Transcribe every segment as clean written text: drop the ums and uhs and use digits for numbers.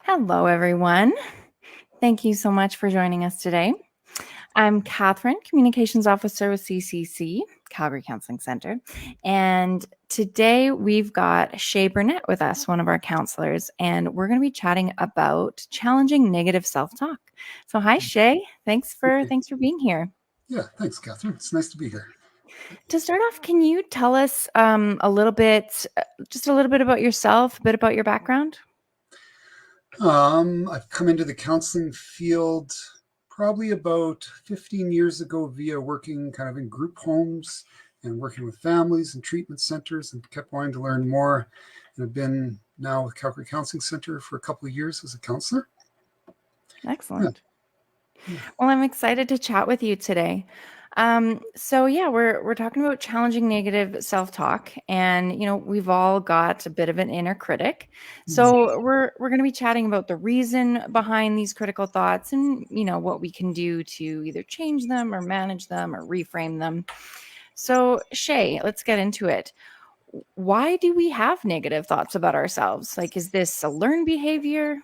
Hello, everyone. Thank you so much for joining us today. I'm Catherine, Communications Officer with CCC, Calgary Counseling Center. And today we've got Che Burnett with us, one of our counselors, and we're going to be chatting about challenging negative self-talk. So hi, Che. Thanks for being here. Yeah, thanks, Catherine. It's nice to be here. To start off, can you tell us a little bit about yourself, a bit about your background? I've come into the counseling field probably about 15 years ago via working kind of in group homes and working with families and treatment centers, and kept wanting to learn more. And I've been now with Calgary Counseling Center for a couple of years as a counselor. Excellent. Yeah. Well, I'm excited to chat with you today. We're talking about challenging negative self-talk, and we've all got a bit of an inner critic. So we're going to be chatting about the reason behind these critical thoughts, and what we can do to either change them or manage them or reframe them. So, Che, let's get into it. Why do we have negative thoughts about ourselves? Like, is this a learned behavior?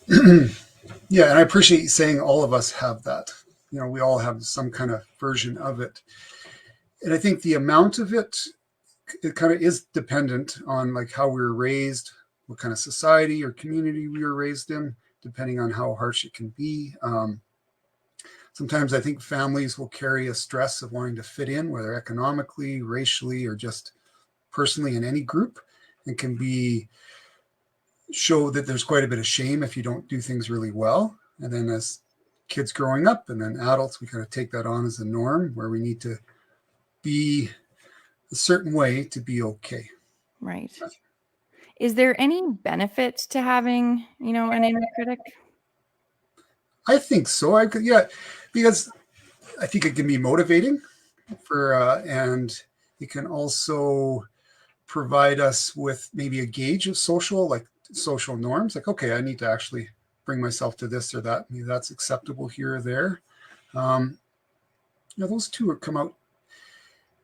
Yeah, and I appreciate you saying all of us have that. We all have some kind of version of it. And I think the amount of it kind of is dependent on like how we were raised, what kind of society or community we were raised in, depending on how harsh it can be. Sometimes I think families will carry a stress of wanting to fit in, whether economically, racially, or just personally in any group, and can show that there's quite a bit of shame if you don't do things really well. And then as kids growing up and then adults, we kind of take that on as a norm where we need to be a certain way to be okay. Right. Is there any benefit to having, an inner critic? I think so. Because I think it can be motivating and it can also provide us with maybe a gauge of social norms. Like, okay, I need to actually bring myself to this or that. Maybe that's acceptable here or there. Those two would come out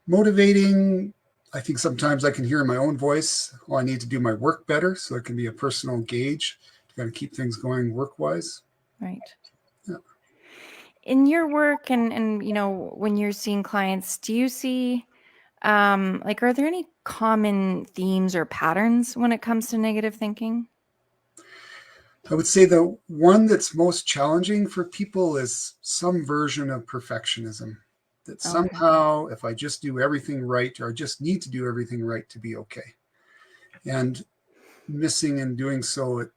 motivating. I think sometimes I can hear in my own voice, oh, I need to do my work better. So it can be a personal gauge to kind of keep things going work-wise. Right. Yeah. In your work and when you're seeing clients, do you see are there any common themes or patterns when it comes to negative thinking? I would say the one that's most challenging for people is some version of perfectionism. That Okay. somehow, if I just do everything right, or I just need to do everything right to be okay. And missing in doing so, it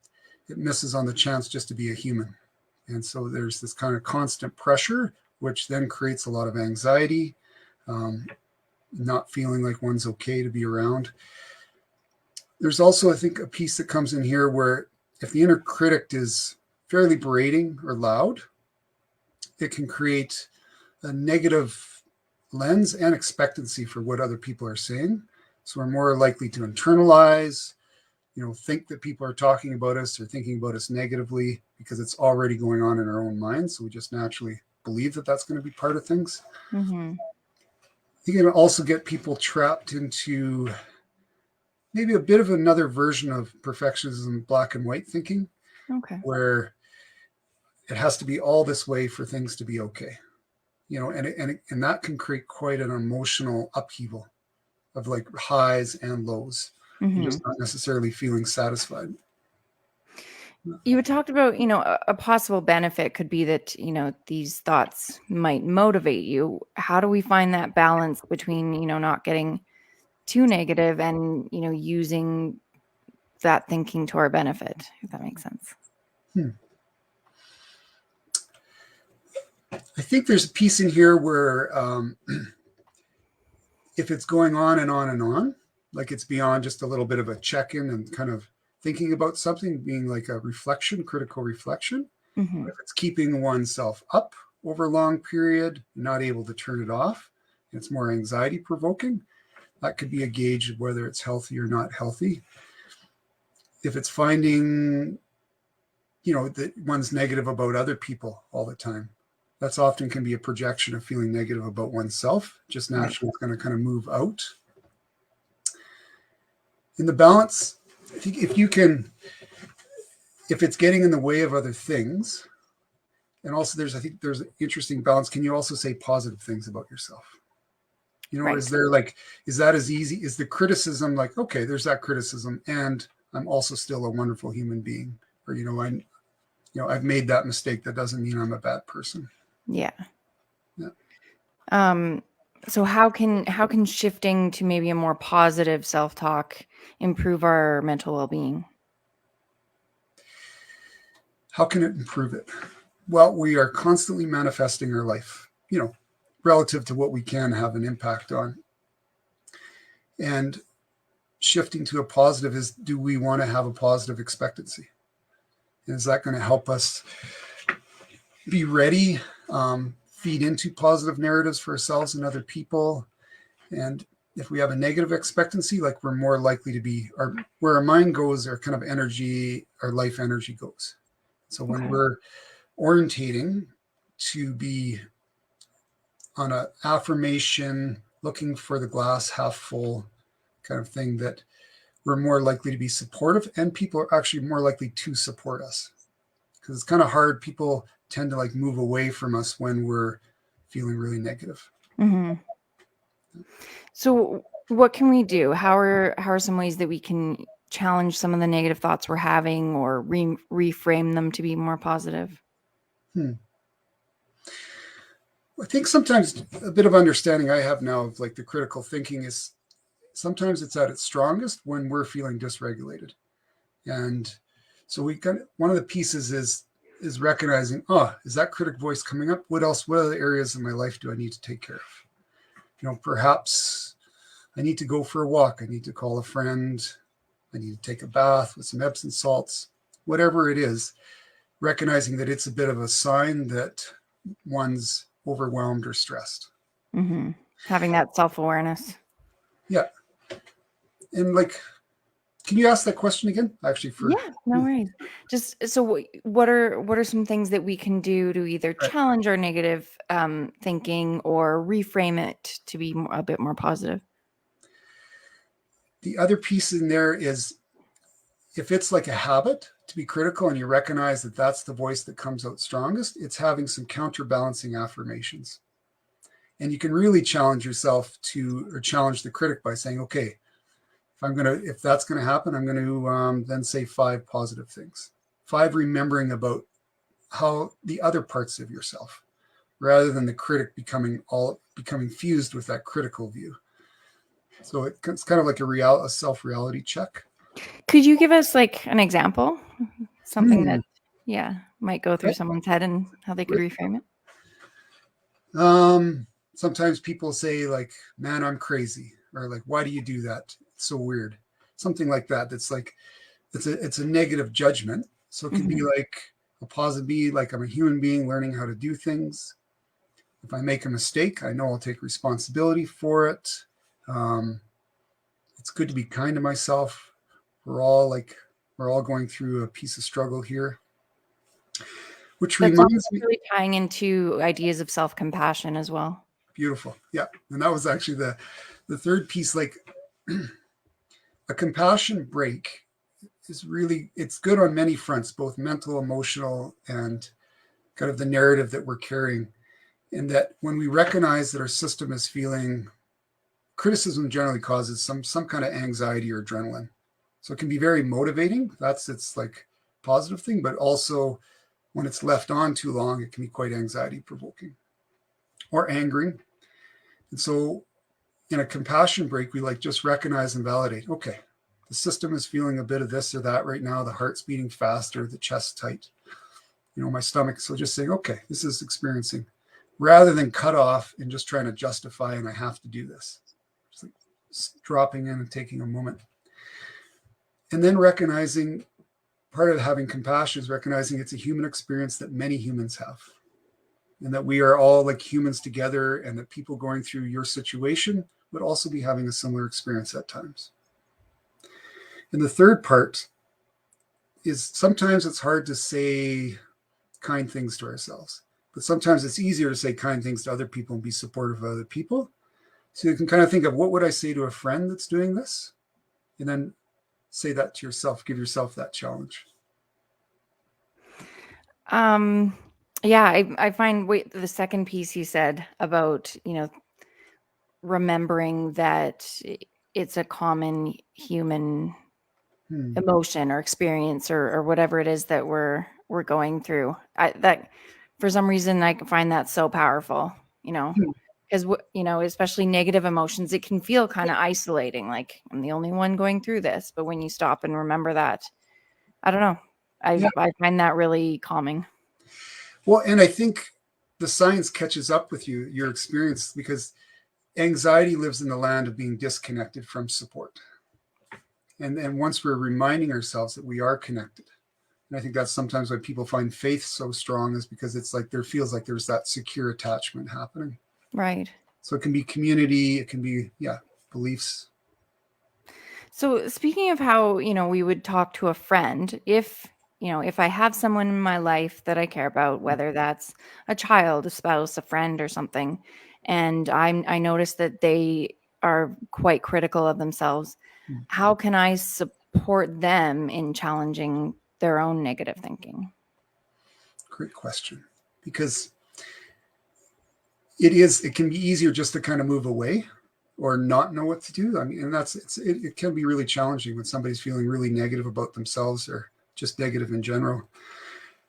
misses on the chance just to be a human. And so there's this kind of constant pressure, which then creates a lot of anxiety, not feeling like one's okay to be around. There's also, I think, a piece that comes in here where if the inner critic is fairly berating or loud, it can create a negative lens and expectancy for what other people are saying. So we're more likely to internalize, think that people are talking about us or thinking about us negatively because it's already going on in our own minds. So we just naturally believe that that's going to be part of things. Mm-hmm. You can also get people trapped into maybe a bit of another version of perfectionism, black and white thinking, Okay. where it has to be all this way for things to be okay. And that can create quite an emotional upheaval of like highs and lows. You're Mm-hmm. just not necessarily feeling satisfied. You had talked about, a possible benefit could be that, these thoughts might motivate you. How do we find that balance between, not getting too negative and, using that thinking to our benefit, if that makes sense? I think there's a piece in here where if it's going on and on and on, like it's beyond just a little bit of a check-in and kind of thinking about something being like a reflection, critical reflection. Mm-hmm. If it's keeping oneself up over a long period, not able to turn it off, it's more anxiety provoking. That could be a gauge of whether it's healthy or not healthy. If it's finding, that one's negative about other people all the time, that's often can be a projection of feeling negative about oneself. Just naturally, It's going to kind of move out. In the balance, I think if you can if it's getting in the way of other things, and also I think there's an interesting balance. Can you also say positive things about yourself? Or Right. is there is that as easy? Is the criticism like, okay, there's that criticism, and I'm also still a wonderful human being, or I've made that mistake. That doesn't mean I'm a bad person. Yeah. Yeah. So how can shifting to maybe a more positive self-talk improve our mental well-being? How can it improve it? Well, we are constantly manifesting our life, relative to what we can have an impact on. And shifting to a positive is, do we want to have a positive expectancy? Is that going to help us be ready, feed into positive narratives for ourselves and other people? And if we have a negative expectancy, like we're more likely to be, where our mind goes, our kind of energy, our life energy goes. So when we're orientating to be on an affirmation, looking for the glass half full kind of thing, that we're more likely to be supportive, and people are actually more likely to support us, because it's kind of hard. People tend to move away from us when we're feeling really negative. Mm-hmm. So what can we do? How are some ways that we can challenge some of the negative thoughts we're having, or reframe them to be more positive? I think sometimes a bit of understanding I have now of the critical thinking is, sometimes it's at its strongest when we're feeling dysregulated. And so one of the pieces is recognizing, is that critic voice coming up? What other areas in my life do I need to take care of? Perhaps I need to go for a walk. I need to call a friend. I need to take a bath with some Epsom salts, whatever it is, recognizing that it's a bit of a sign that one's overwhelmed or stressed. Mm-hmm. Having that self-awareness. Yeah. And can you ask that question again? Actually, Yeah, no worries. Just so what are some things that we can do to either right. challenge our negative thinking or reframe it to be a bit more positive? The other piece in there is, if it's like a habit to be critical and you recognize that that's the voice that comes out strongest, it's having some counterbalancing affirmations. And you can really challenge yourself or challenge the critic by saying, okay, if that's going to happen, I'm going to then say 5 positive things. 5 remembering about how the other parts of yourself, rather than the critic becoming fused with that critical view. So it's kind of like a self-reality check. Could you give us an example? Something that, Hmm. yeah, might go through Okay. someone's head and how they could reframe it? Sometimes people say man, I'm crazy, or why do you do that? It's so weird. Something like that. That's it's a negative judgment. So it could be Mhm. a positive, be I'm a human being learning how to do things. If I make a mistake, I know I'll take responsibility for it. It's good to be kind to myself. We're all going through a piece of struggle here. Which That's also reminds me, really tying into ideas of self-compassion as well. beautiful. Yeah. And that was actually the third piece, a compassion break it's good on many fronts, both mental, emotional, and kind of the narrative that we're carrying. And that when we recognize that our system is feeling, criticism generally causes some kind of anxiety or adrenaline. So it can be very motivating. That's its positive thing, but also when it's left on too long, it can be quite anxiety provoking or angering. And so in a compassion break, we just recognize and validate, okay, the system is feeling a bit of this or that right now. The heart's beating faster, the chest tight, my stomach. So just saying, okay, this is experiencing, rather than cut off and just trying to justify, and I have to do this. Just dropping in and taking a moment. And then recognizing, part of having compassion is recognizing it's a human experience that many humans have. And that we are all humans together, and that people going through your situation would also be having a similar experience at times. And the third part is, sometimes it's hard to say kind things to ourselves, but sometimes it's easier to say kind things to other people and be supportive of other people. So you can kind of think of, what would I say to a friend that's doing this? And then say that to yourself, give yourself that challenge. Um, yeah, I find the second piece you said about, remembering that it's a common human Hmm. emotion or experience or whatever it is that we're going through. That for some reason I can find that so powerful, Hmm. because especially negative emotions, it can feel kind of isolating, like I'm the only one going through this. But when you stop and remember that, I don't know, Yeah. I find that really calming. Well, and I think the science catches up with your experience, because anxiety lives in the land of being disconnected from support. And once we're reminding ourselves that we are connected, and I think that's sometimes why people find faith so strong, is because it's like there feels like there's that secure attachment happening. Right. So it can be community, it can be, yeah, beliefs. So speaking of how, we would talk to a friend, if I have someone in my life that I care about, whether that's a child, a spouse, a friend or something, and I notice that they are quite critical of themselves, how can I support them in challenging their own negative thinking? Great question. Because it can be easier just to kind of move away or not know what to do. I mean, and it can be really challenging when somebody's feeling really negative about themselves or just negative in general.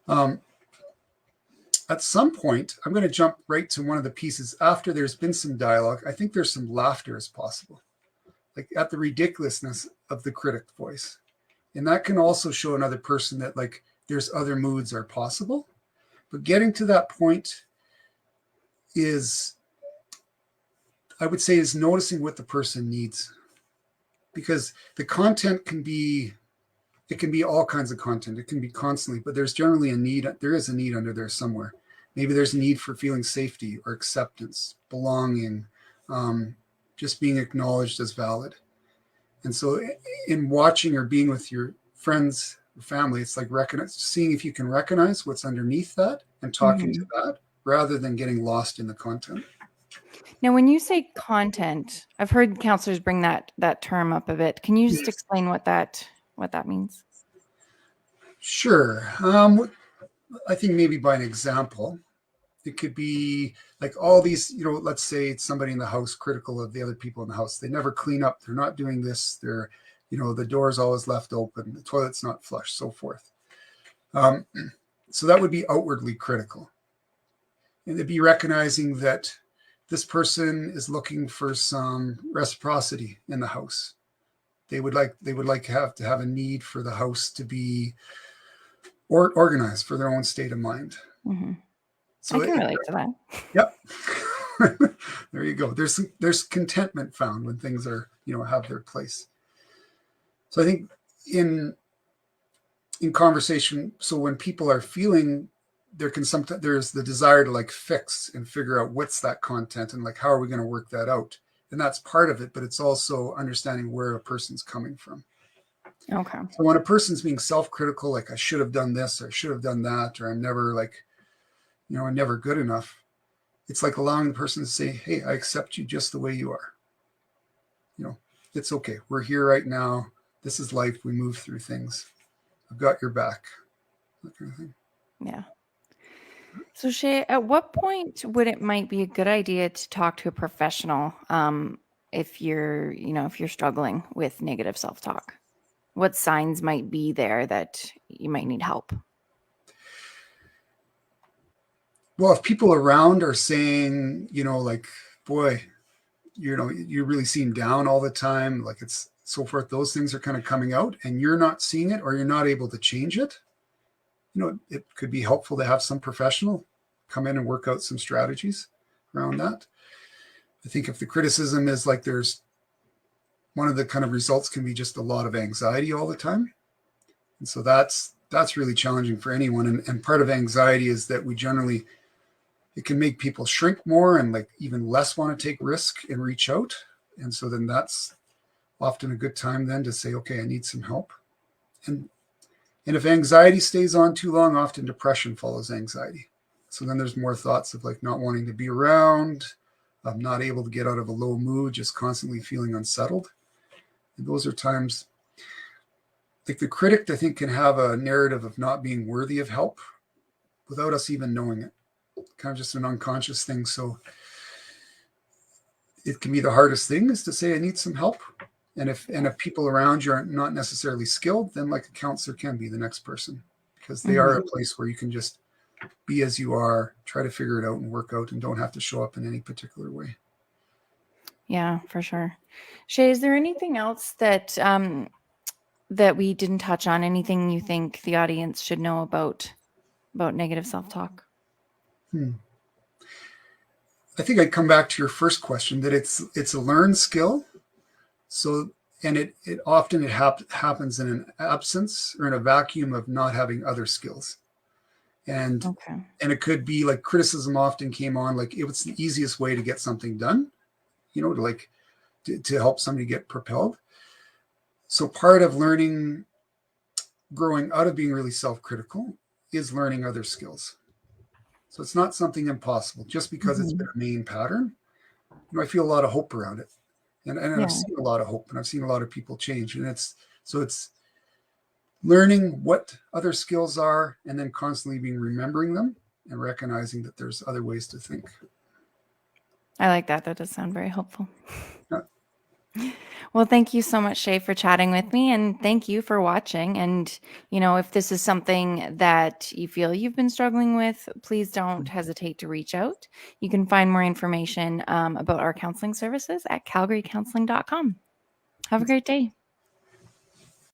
Um, at some point, I'm going to jump right to one of the pieces after there's been some dialogue. I think there's some laughter as possible, like at the ridiculousness of the critic voice. And that can also show another person that, like, there's other moods are possible. But getting to that point is, I would say, is noticing what the person needs. Because the content can be, it can be all kinds of content. It can be constantly, but there's generally a need. There is a need under there somewhere. Maybe there's a need for feeling safety or acceptance, belonging, um, just being acknowledged as valid. And so, in watching or being with your friends, or family, it's like seeing if you can recognize what's underneath that and talking to Mhm. that, rather than getting lost in the content. Now, when you say content, I've heard counselors bring that term up a bit. Can you just Yes. explain what that means? Sure. I think maybe by an example, it could be like all these, let's say it's somebody in the house critical of the other people in the house. They never clean up. They're not doing this. The door's always left open. The toilet's not flushed, so forth. Um, so that would be outwardly critical. And they'd be recognizing that this person is looking for some reciprocity in the house. They would like to have a need for the house to be organized for their own state of mind. Mhm. I So can relate to that. yep. There you go. There's contentment found when things are, have their place. So I think in conversation, so when people are feeling, there's the desire to like fix and figure out what's that content and like how are we going to work that out. And that's part of it, but it's also understanding where a person's coming from. Okay. So when a person's being self-critical, like I should have done this or I should have done that, or I'm never like, I'm never good enough, it's like allowing the person to say, hey, I accept you just the way you are. you know it's okay, we're here right now, this is life, we move through things, I've got your back, that kind of thing. Yeah. So Shay, at what point would it might be a good idea to talk to a professional if you're struggling with negative self-talk? What signs might be there that you might need help? Well, if people around are saying, like, boy, you really seem down all the time, like it's so forth, those things are kind of coming out and you're not seeing it or you're not able to change it, it could be helpful to have some professional come in and work out some strategies around that. I think if the criticism is like there's one of the kind of results can be just a lot of anxiety all the time. And so that's really challenging for anyone. And part of anxiety is that it can make people shrink more and like even less want to take risk and reach out. And so then that's often a good time then to say, okay, I need some help. And and if anxiety stays on too long, often depression follows anxiety. So then there's more thoughts of like not wanting to be around, not able to get out of a low mood, just constantly feeling unsettled. And those are times like the critic, I think, can have a narrative of not being worthy of help. without us even knowing it. Kind of just an unconscious thing. So it can be the hardest thing is to say, I need some help. And if people around you are not necessarily skilled, then like a counselor can be the next person, because they are a place where you can just be as you are, try to figure it out and work out, and don't have to show up in any particular way. Yeah, for sure. Che, is there anything else that that we didn't touch on? Anything you think the audience should know about negative self-talk? I think I'd come back to your first question, that it's a learned skill. So, and it often happens in an absence or in a vacuum of not having other skills. And Okay. and it could be like criticism often came on like it was the easiest way to get something done, to help somebody get propelled. So part of learning, growing out of being really self-critical, is learning other skills. So it's not something impossible just because it's been a main pattern. I feel a lot of hope around it. And Yeah. I've seen a lot of hope, and I've seen a lot of people change. And it's learning what other skills are, and then constantly remembering them and recognizing that there's other ways to think. I like that. That does sound very helpful. Yeah. Well, thank you so much, Che, for chatting with me, and thank you for watching. And, if this is something that you feel you've been struggling with, please don't hesitate to reach out. You can find more information about our counseling services at calgarycounseling.com. Have a great day.